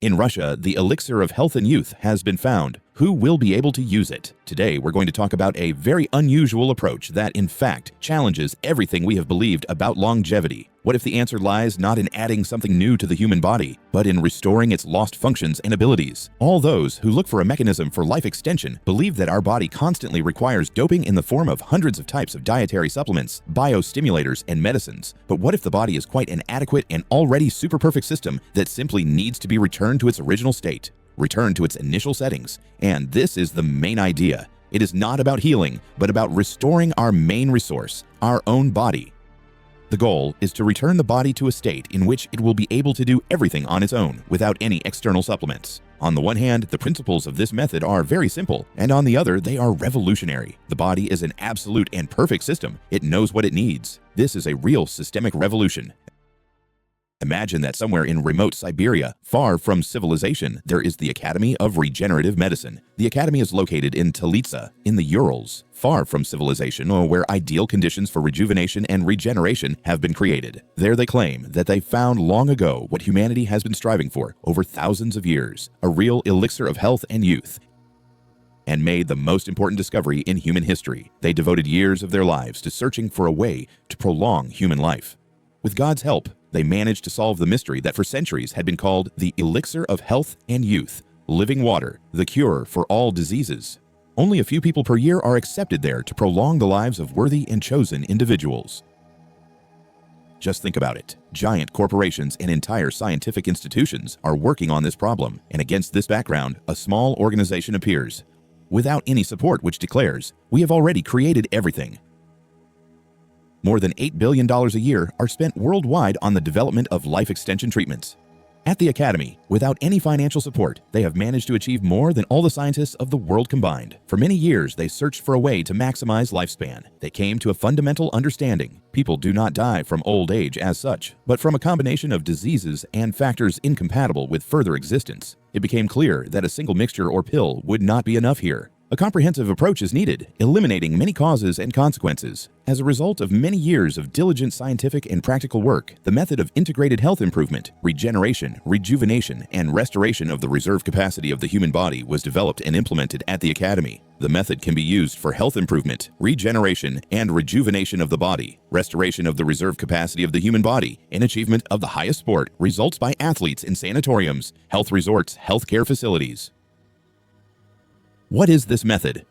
In Russia, the elixir of health and youth has been found. Who will be able to use it? Today, we're going to talk about a very unusual approach that, in fact, challenges everything we have believed about longevity. What if the answer lies not in adding something new to the human body, but in restoring its lost functions and abilities? All those who look for a mechanism for life extension believe that our body constantly requires doping in the form of hundreds of types of dietary supplements, biostimulators, and medicines. But what if the body is quite an adequate and already super perfect system that simply needs to be returned to its original state? Return to its initial settings. And this is the main idea. It is not about healing, but about restoring our main resource, our own body. The goal is to return the body to a state in which it will be able to do everything on its own without any external supplements. On the one hand, the principles of this method are very simple, and on the other, they are revolutionary. The body is an absolute and perfect system. It knows what it needs. This is a real systemic revolution. Imagine that somewhere in remote Siberia, far from civilization, there is the Academy of Regenerative Medicine. The academy is located in Talitsa, in the Urals, far from civilization, or where ideal conditions for rejuvenation and regeneration have been created. There they claim that they found long ago what humanity has been striving for over thousands of years, a real elixir of health and youth, and made the most important discovery in human history. They devoted years of their lives to searching for a way to prolong human life. With God's help, they managed to solve the mystery that for centuries had been called the elixir of health and youth, living water, the cure for all diseases. Only a few people per year are accepted there to prolong the lives of worthy and chosen individuals. Just think about it. Giant corporations and entire scientific institutions are working on this problem, and against this background, a small organization appears, without any support, which declares, "We have already created everything." More than $8 billion a year are spent worldwide on the development of life extension treatments. At the Academy, without any financial support, they have managed to achieve more than all the scientists of the world combined. For many years, they searched for a way to maximize lifespan. They came to a fundamental understanding. People do not die from old age as such, but from a combination of diseases and factors incompatible with further existence. It became clear that a single mixture or pill would not be enough here. A comprehensive approach is needed, eliminating many causes and consequences. As a result of many years of diligent scientific and practical work, the method of integrated health improvement, regeneration, rejuvenation, and restoration of the reserve capacity of the human body was developed and implemented at the Academy. The method can be used for health improvement, regeneration, and rejuvenation of the body, restoration of the reserve capacity of the human body, and achievement of the highest sport, results by athletes in sanatoriums, health resorts, healthcare facilities. What is this method?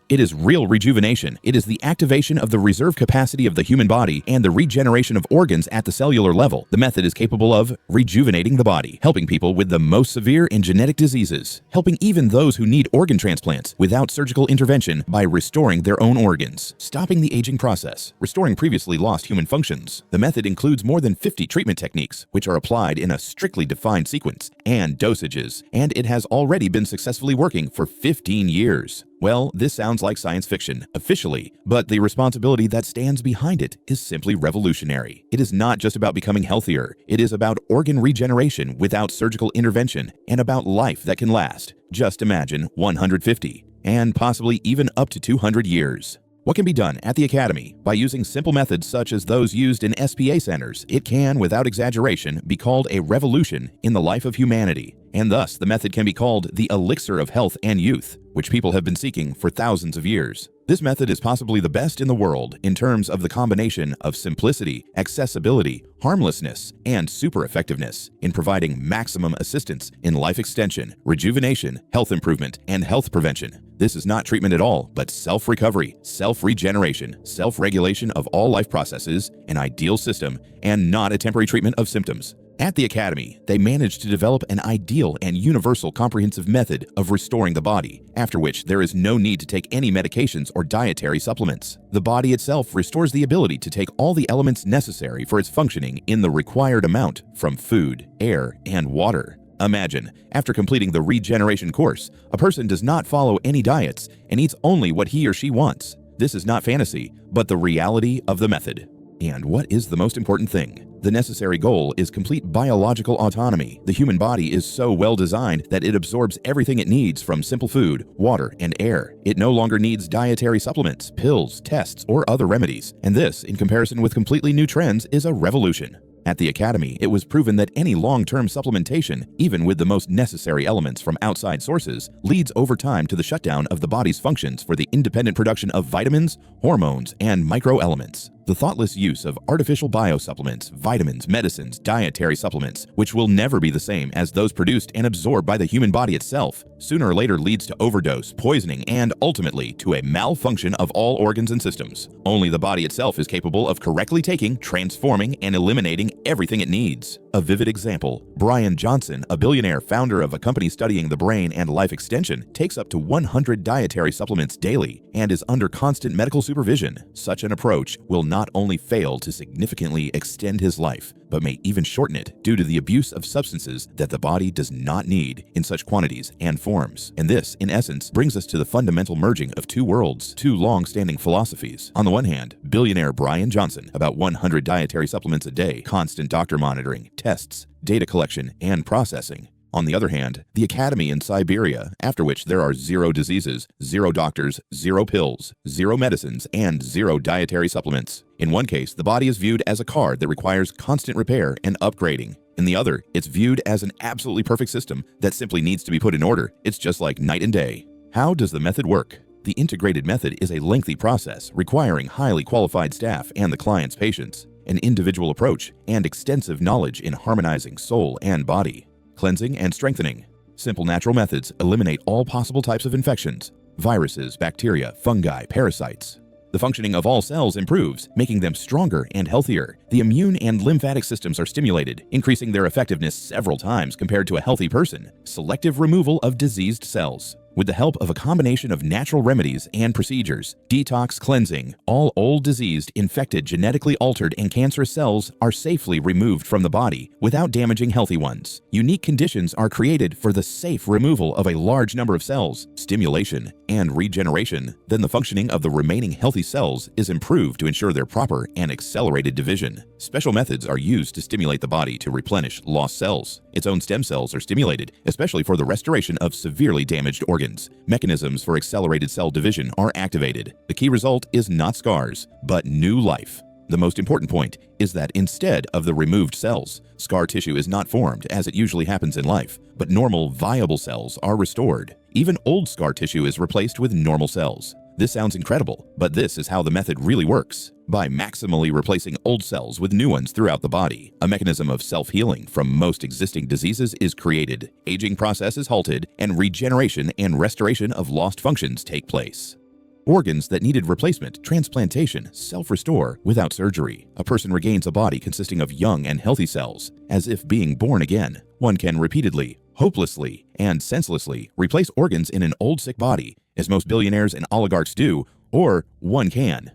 It is real rejuvenation. It is the activation of the reserve capacity of the human body and the regeneration of organs at the cellular level. The method is capable of rejuvenating the body, helping people with the most severe and genetic diseases, helping even those who need organ transplants without surgical intervention by restoring their own organs, stopping the aging process, restoring previously lost human functions. The method includes more than 50 treatment techniques, which are applied in a strictly defined sequence and dosages, and it has already been successfully working for 15 years. Well, this sounds like science fiction, officially, but the responsibility that stands behind it is simply revolutionary. It is not just about becoming healthier, it is about organ regeneration without surgical intervention, and about life that can last. Just imagine 150, and possibly even up to 200 years. What can be done at the Academy? By using simple methods such as those used in SPA centers, it can, without exaggeration, be called a revolution in the life of humanity. And thus, the method can be called the elixir of health and youth, which people have been seeking for thousands of years. This method is possibly the best in the world in terms of the combination of simplicity, accessibility, harmlessness, and super effectiveness in providing maximum assistance in life extension, rejuvenation, health improvement, and health prevention. This is not treatment at all, but self-recovery, self-regeneration, self-regulation of all life processes, an ideal system, and not a temporary treatment of symptoms. At the Academy, they managed to develop an ideal and universal comprehensive method of restoring the body, after which there is no need to take any medications or dietary supplements. The body itself restores the ability to take all the elements necessary for its functioning in the required amount from food, air, and water. Imagine, after completing the regeneration course, a person does not follow any diets and eats only what he or she wants. This is not fantasy, but the reality of the method. And what is the most important thing? The necessary goal is complete biological autonomy. The human body is so well designed that it absorbs everything it needs from simple food, water, and air. It no longer needs dietary supplements, pills, tests, or other remedies. And this, in comparison with completely new trends, is a revolution. At the Academy, it was proven that any long-term supplementation, even with the most necessary elements from outside sources, leads over time to the shutdown of the body's functions for the independent production of vitamins, hormones, and microelements. The thoughtless use of artificial biosupplements, vitamins, medicines, dietary supplements, which will never be the same as those produced and absorbed by the human body itself, sooner or later leads to overdose, poisoning, and ultimately to a malfunction of all organs and systems. Only the body itself is capable of correctly taking, transforming, and eliminating everything it needs. A vivid example, Brian Johnson, a billionaire founder of a company studying the brain and life extension, takes up to 100 dietary supplements daily and is under constant medical supervision. Such an approach will not only fail to significantly extend his life, but may even shorten it due to the abuse of substances that the body does not need in such quantities and forms. And this, in essence, brings us to the fundamental merging of two worlds, two long-standing philosophies. On the one hand, billionaire Brian Johnson, about 100 dietary supplements a day, constant doctor monitoring, tests, data collection, and processing. On the other hand, the Academy in Siberia, after which there are 0 diseases, 0 doctors, 0 pills, 0 medicines, and 0 dietary supplements. In one case, the body is viewed as a car that requires constant repair and upgrading. In the other, it's viewed as an absolutely perfect system that simply needs to be put in order. It's just like night and day. How does the method work? The integrated method is a lengthy process requiring highly qualified staff and the client's patience, an individual approach, and extensive knowledge in harmonizing soul and body. Cleansing and strengthening. Simple natural methods eliminate all possible types of infections, viruses, bacteria, fungi, parasites. The functioning of all cells improves, making them stronger and healthier. The immune and lymphatic systems are stimulated, increasing their effectiveness several times compared to a healthy person. Selective removal of diseased cells. With the help of a combination of natural remedies and procedures, detox cleansing, all old, diseased, infected, genetically altered, and cancerous cells are safely removed from the body without damaging healthy ones. Unique conditions are created for the safe removal of a large number of cells, stimulation, and regeneration. Then the functioning of the remaining healthy cells is improved to ensure their proper and accelerated division. Special methods are used to stimulate the body to replenish lost cells. Its own stem cells are stimulated, especially for the restoration of severely damaged organs. Mechanisms for accelerated cell division are activated. The key result is not scars, but new life. The most important point is that instead of the removed cells, scar tissue is not formed as it usually happens in life, but normal, viable cells are restored. Even old scar tissue is replaced with normal cells. This sounds incredible, but this is how the method really works. By maximally replacing old cells with new ones throughout the body, a mechanism of self-healing from most existing diseases is created, aging process is halted, and regeneration and restoration of lost functions take place. Organs that needed replacement, transplantation, self-restore without surgery. A person regains a body consisting of young and healthy cells, as if being born again. One can repeatedly, hopelessly, and senselessly replace organs in an old sick body, as most billionaires and oligarchs do, or one can.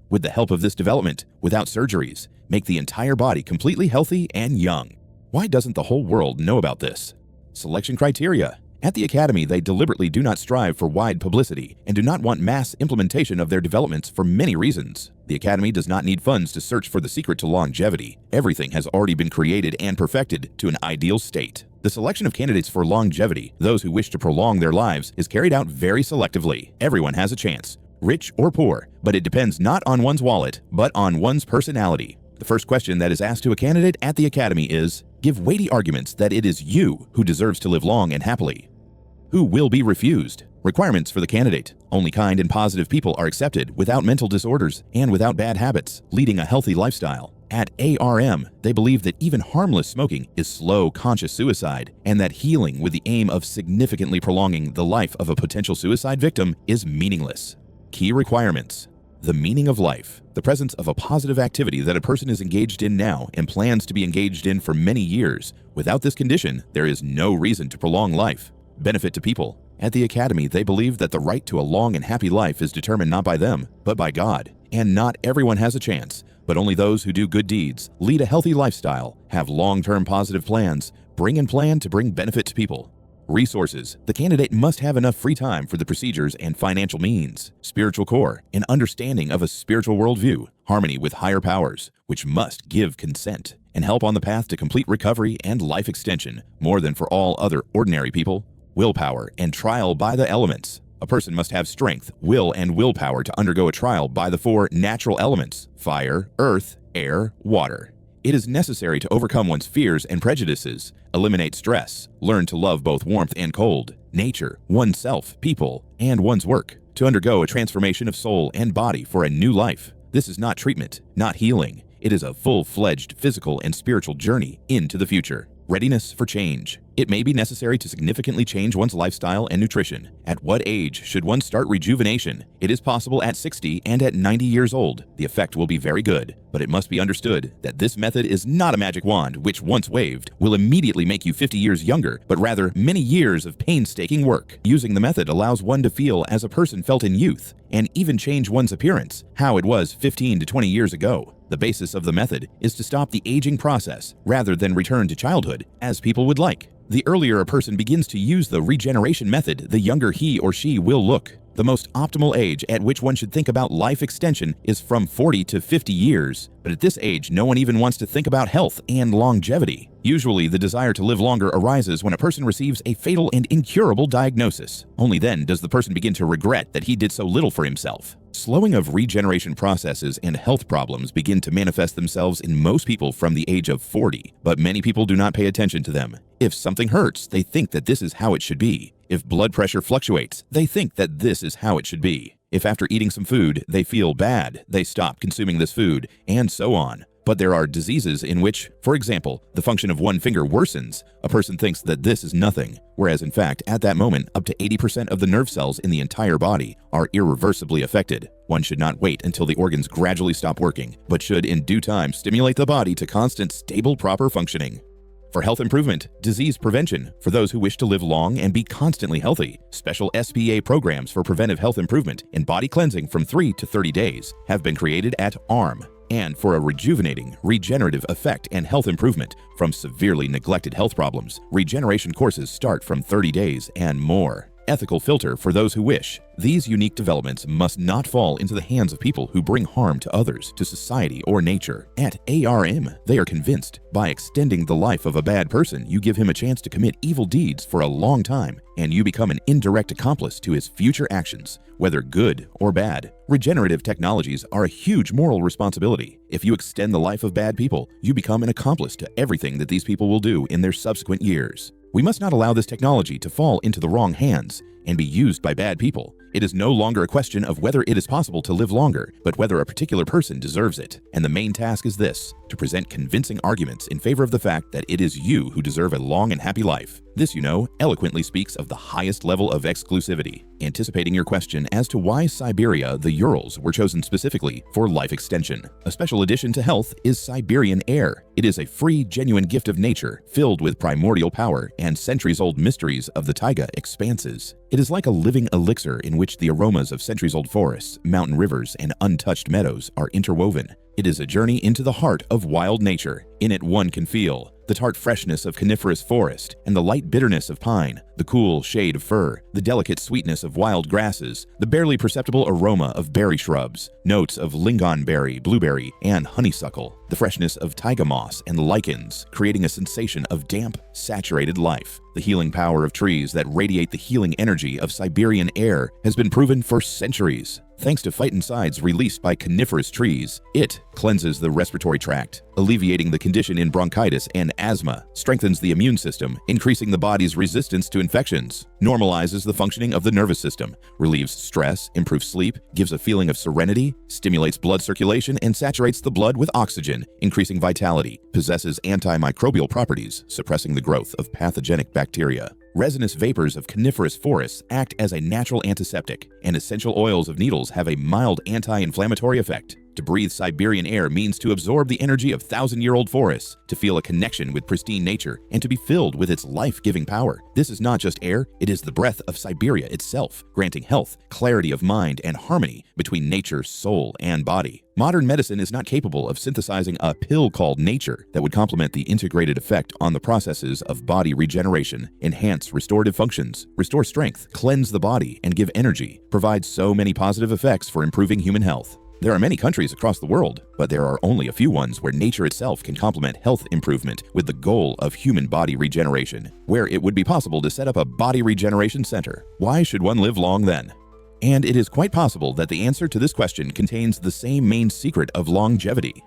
With the help of this development, without surgeries, make the entire body completely healthy and young. Why doesn't the whole world know about this? Selection criteria. At the Academy, they deliberately do not strive for wide publicity and do not want mass implementation of their developments for many reasons. The Academy does not need funds to search for the secret to longevity. Everything has already been created and perfected to an ideal state. The selection of candidates for longevity, those who wish to prolong their lives, is carried out very selectively. Everyone has a chance, rich or poor, but it depends not on one's wallet, but on one's personality. The first question that is asked to a candidate at the Academy is, give weighty arguments that it is you who deserves to live long and happily. Who will be refused? Requirements for the candidate. Only kind and positive people are accepted without mental disorders and without bad habits, leading a healthy lifestyle. At ARM, they believe that even harmless smoking is slow, conscious suicide, and that healing with the aim of significantly prolonging the life of a potential suicide victim is meaningless. Key requirements. The meaning of life. The presence of a positive activity that a person is engaged in now and plans to be engaged in for many years. Without this condition, there is no reason to prolong life. Benefit to people. At the Academy, they believe that the right to a long and happy life is determined not by them, but by God. And not everyone has a chance, but only those who do good deeds, lead a healthy lifestyle, have long-term positive plans, bring and plan to bring benefit to people. Resources. The candidate must have enough free time for the procedures and financial means. Spiritual core. An understanding of a spiritual worldview. Harmony with higher powers, which must give consent. And help on the path to complete recovery and life extension, more than for all other ordinary people. Willpower and trial by the elements. A person must have strength, will, and willpower to undergo a trial by the 4 natural elements: fire, earth, air, water. It is necessary to overcome one's fears and prejudices, eliminate stress, learn to love both warmth and cold, nature, oneself, people, and one's work, to undergo a transformation of soul and body for a new life. This is not treatment, not healing. It is a full-fledged physical and spiritual journey into the future. Readiness for change. It may be necessary to significantly change one's lifestyle and nutrition. At what age should one start rejuvenation? It is possible at 60 and at 90 years old. The effect will be very good, but it must be understood that this method is not a magic wand which, once waved, will immediately make you 50 years younger, but rather many years of painstaking work. Using the method allows one to feel as a person felt in youth, and even change one's appearance, how it was 15 to 20 years ago. The basis of the method is to stop the aging process rather than return to childhood, as people would like. The earlier a person begins to use the regeneration method, the younger he or she will look. The most optimal age at which one should think about life extension is from 40 to 50 years, but at this age, no one even wants to think about health and longevity. Usually, the desire to live longer arises when a person receives a fatal and incurable diagnosis. Only then does the person begin to regret that he did so little for himself. Slowing of regeneration processes and health problems begin to manifest themselves in most people from the age of 40, but many people do not pay attention to them. If something hurts, they think that this is how it should be. If blood pressure fluctuates, they think that this is how it should be. If after eating some food, they feel bad, they stop consuming this food, and so on. But there are diseases in which, for example, the function of one finger worsens. A person thinks that this is nothing, whereas in fact, at that moment, up to 80% of the nerve cells in the entire body are irreversibly affected. One should not wait until the organs gradually stop working, but should in due time stimulate the body to constant, stable, proper functioning. For health improvement, disease prevention, for those who wish to live long and be constantly healthy, special SPA programs for preventive health improvement and body cleansing from 3 to 30 days have been created at ARM. And for a rejuvenating, regenerative effect and health improvement from severely neglected health problems, regeneration courses start from 30 days and more. Ethical filter for those who wish. These unique developments must not fall into the hands of people who bring harm to others, to society, or nature. At ARM, they are convinced by extending the life of a bad person, you give him a chance to commit evil deeds for a long time, and you become an indirect accomplice to his future actions, whether good or bad. Regenerative technologies are a huge moral responsibility. If you extend the life of bad people, you become an accomplice to everything that these people will do in their subsequent years. We must not allow this technology to fall into the wrong hands and be used by bad people. It is no longer a question of whether it is possible to live longer, but whether a particular person deserves it. And the main task is this: to present convincing arguments in favor of the fact that it is you who deserve a long and happy life. This, you know, eloquently speaks of the highest level of exclusivity. Anticipating your question as to why Siberia, the Urals, were chosen specifically for life extension. A special addition to health is Siberian air. It is a free, genuine gift of nature, filled with primordial power and centuries-old mysteries of the taiga expanses. It is like a living elixir in which the aromas of centuries-old forests, mountain rivers, and untouched meadows are interwoven. It is a journey into the heart of wild nature. In it one can feel the tart freshness of coniferous forest and the light bitterness of pine, the cool shade of fir, the delicate sweetness of wild grasses, the barely perceptible aroma of berry shrubs, notes of lingonberry, blueberry, and honeysuckle, the freshness of taiga moss and lichens, creating a sensation of damp, saturated life. The healing power of trees that radiate the healing energy of Siberian air has been proven for centuries. Thanks to phytoncides released by coniferous trees, it cleanses the respiratory tract, alleviating the condition in bronchitis and asthma, strengthens the immune system, increasing the body's resistance to infections, normalizes the functioning of the nervous system, relieves stress, improves sleep, gives a feeling of serenity, stimulates blood circulation, and saturates the blood with oxygen, increasing vitality, possesses antimicrobial properties, suppressing the growth of pathogenic bacteria. Resinous vapors of coniferous forests act as a natural antiseptic, and essential oils of needles have a mild anti-inflammatory effect. To breathe Siberian air means to absorb the energy of thousand-year-old forests, to feel a connection with pristine nature, and to be filled with its life-giving power. This is not just air, it is the breath of Siberia itself, granting health, clarity of mind, and harmony between nature, soul, and body. Modern medicine is not capable of synthesizing a pill called nature that would complement the integrated effect on the processes of body regeneration, enhance restorative functions, restore strength, cleanse the body, and give energy, provide so many positive effects for improving human health. There are many countries across the world, but there are only a few ones where nature itself can complement health improvement with the goal of human body regeneration, where it would be possible to set up a body regeneration center. Why should one live long then? And it is quite possible that the answer to this question contains the same main secret of longevity.